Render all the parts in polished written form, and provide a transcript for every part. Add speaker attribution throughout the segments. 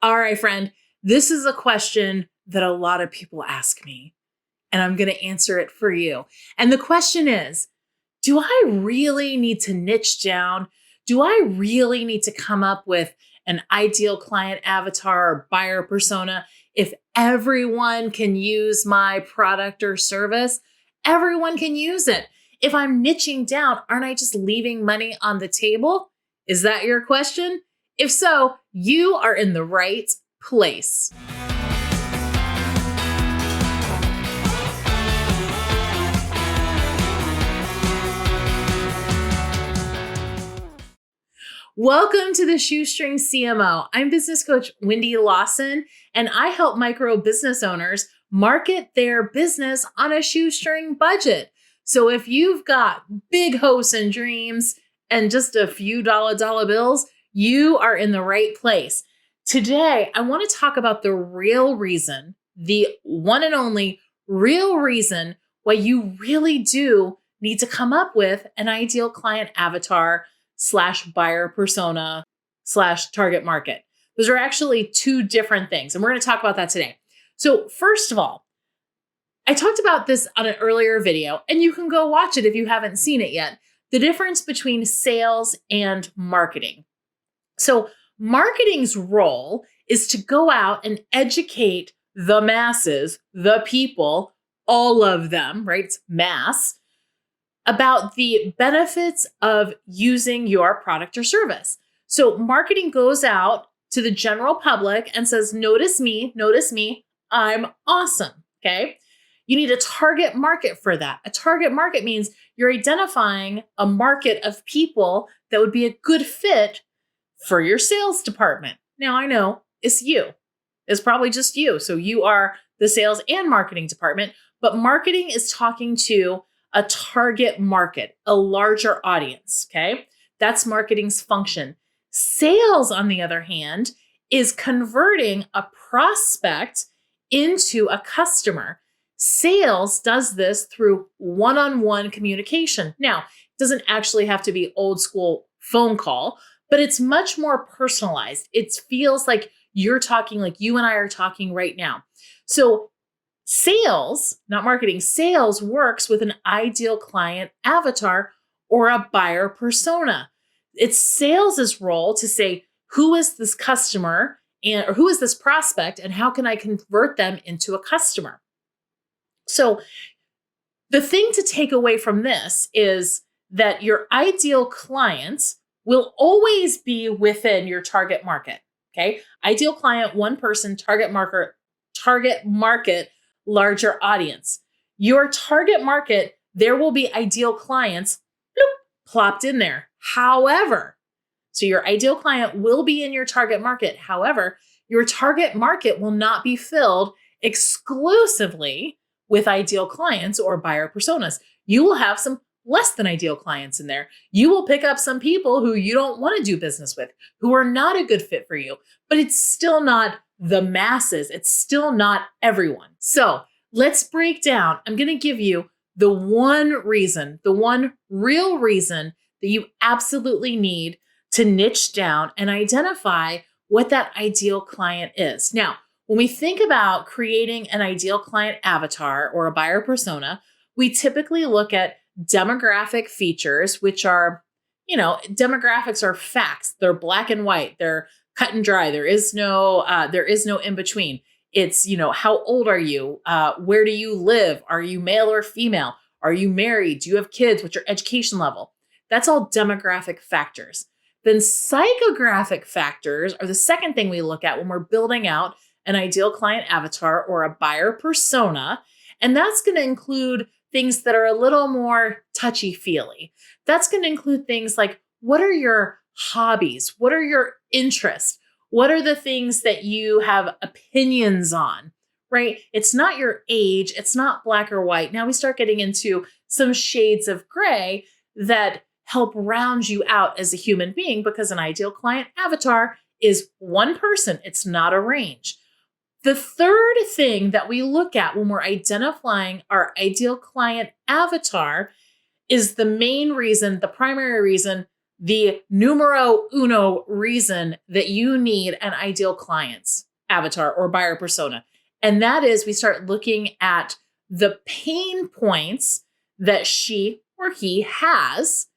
Speaker 1: All right, friend, this is a question that a lot of people ask me, and I'm going to answer it for you. And the question is, do I really need to niche down? Do I really need to come up with an ideal client avatar or buyer persona if everyone can use my product or service? Everyone can use it. If I'm niching down, aren't I just leaving money on the table? Is that your question? If so, you are in the right place. Welcome to the Shoestring CMO. I'm business coach Wendy Lawson, and I help micro business owners market their business on a shoestring budget. So if you've got big hopes and dreams and just a few dollar bills, you are in the right place. Today, I want to talk about the real reason, the one and only real reason why you really do need to come up with an ideal client avatar / buyer persona / target market. Those are actually two different things. And we're going to talk about that today. So first of all, I talked about this on an earlier video, and you can go watch it if you haven't seen it yet. The difference between sales and marketing. So marketing's role is to go out and educate the masses, the people, all of them, right? It's mass, about the benefits of using your product or service. So marketing goes out to the general public and says, notice me, I'm awesome, okay? You need a target market for that. A target market means you're identifying a market of people that would be a good fit for your sales department. Now I know it's you. It's probably just you. So you are the sales and marketing department, but marketing is talking to a target market, a larger audience, okay? That's marketing's function. Sales, on the other hand, is converting a prospect into a customer. Sales does this through one-on-one communication. Now, it doesn't actually have to be old school phone call, but it's much more personalized. It feels like you're talking like you and I are talking right now. So sales, not marketing, sales works with an ideal client avatar or a buyer persona. It's sales's role to say, who is this customer or who is this prospect and how can I convert them into a customer? So the thing to take away from this is that your ideal clients will always be within your target market, okay? Ideal client, one person, target market, larger audience. Your target market, there will be ideal clients plopped in there. However, so your ideal client will be in your target market. However, your target market will not be filled exclusively with ideal clients or buyer personas. You will have some less than ideal clients in there. You will pick up some people who you don't want to do business with, who are not a good fit for you, but it's still not the masses. It's still not everyone. So let's break down. I'm going to give you the one real reason that you absolutely need to niche down and identify what that ideal client is. Now, when we think about creating an ideal client avatar or a buyer persona, we typically look at demographic features, which are, demographics are facts. They're black and white. They're cut and dry. There is no in between. It's, how old are you? Where do you live? Are you male or female? Are you married? Do you have kids? What's your education level? That's all demographic factors. Then psychographic factors are the second thing we look at when we're building out an ideal client avatar or a buyer persona. And that's going to include things that are a little more touchy-feely. That's going to include things like, what are your hobbies? What are your interests? What are the things that you have opinions on, right? It's not your age. It's not black or white. Now we start getting into some shades of gray that help round you out as a human being, because an ideal client avatar is one person. It's not a range. The third thing that we look at when we're identifying our ideal client avatar is the primary reason the numero uno reason that you need an ideal client's avatar or buyer persona. And that is, we start looking at the pain points that she or he has,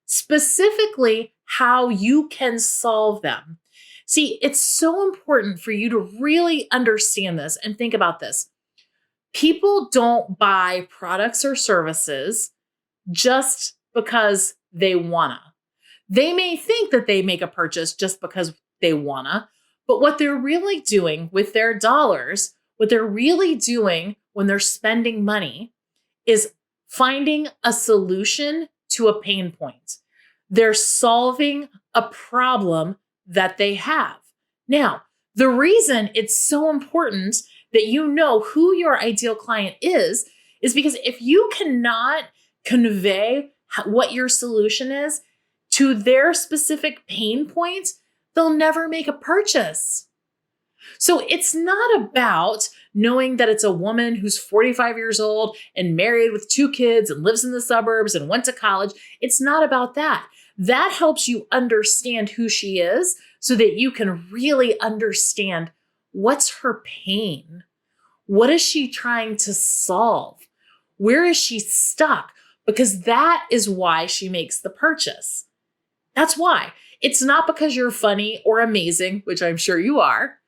Speaker 1: specifically how you can solve them. See, it's so important for you to really understand this and think about this. People don't buy products or services just because they wanna. They may think that they make a purchase just because they wanna, but what they're really doing with their dollars, what they're really doing when they're spending money is finding a solution to a pain point. They're solving a problem that they have. Now, the reason it's so important that you know who your ideal client is because if you cannot convey what your solution is to their specific pain points, they'll never make a purchase. So it's not about knowing that it's a woman who's 45 years old and married with 2 kids and lives in the suburbs and went to college. It's not about that. That helps you understand who she is so that you can really understand what's her pain. What is she trying to solve? Where is she stuck? Because that is why she makes the purchase. That's why. It's not because you're funny or amazing, which I'm sure you are,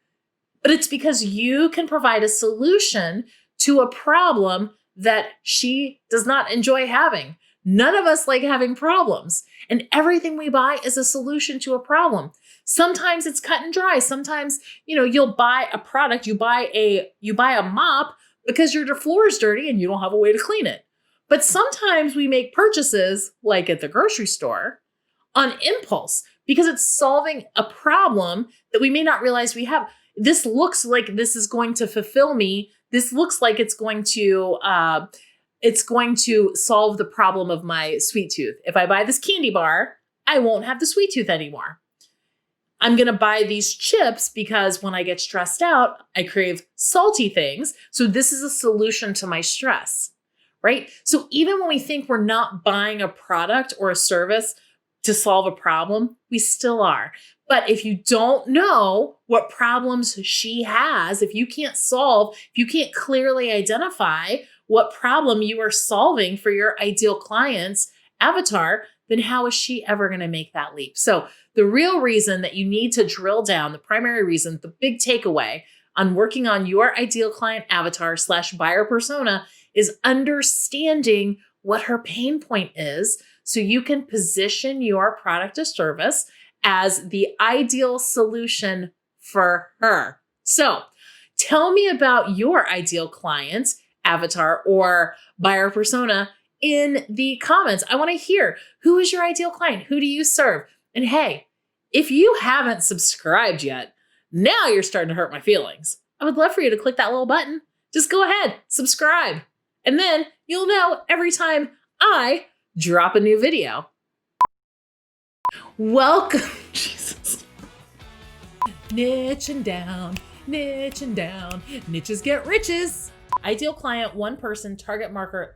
Speaker 1: but it's because you can provide a solution to a problem that she does not enjoy having. None of us like having problems, and everything we buy is a solution to a problem. Sometimes it's cut and dry. Sometimes, you'll buy a product, you buy a mop because your floor is dirty and you don't have a way to clean it. But sometimes we make purchases, like at the grocery store, on impulse because it's solving a problem that we may not realize we have. This looks like this is going to fulfill me. This looks like it's going to solve the problem of my sweet tooth. If I buy this candy bar, I won't have the sweet tooth anymore. I'm going to buy these chips because when I get stressed out, I crave salty things. So this is a solution to my stress, right? So even when we think we're not buying a product or a service to solve a problem, we still are. But if you don't know what problems she has, if you can't clearly identify what problem you are solving for your ideal client's avatar, then how is she ever going to make that leap? So the real reason that you need to drill down, the primary reason, the big takeaway on working on your ideal client avatar / buyer persona is understanding what her pain point is so you can position your product or service as the ideal solution for her. So tell me about your ideal client avatar or buyer persona in the comments. I want to hear, who is your ideal client? Who do you serve? And hey, if you haven't subscribed yet, now you're starting to hurt my feelings. I would love for you to click that little button. Just go ahead, subscribe. And then you'll know every time I drop a new video. Welcome, Jesus. Niching down, niches get riches. Ideal client, one person, target market.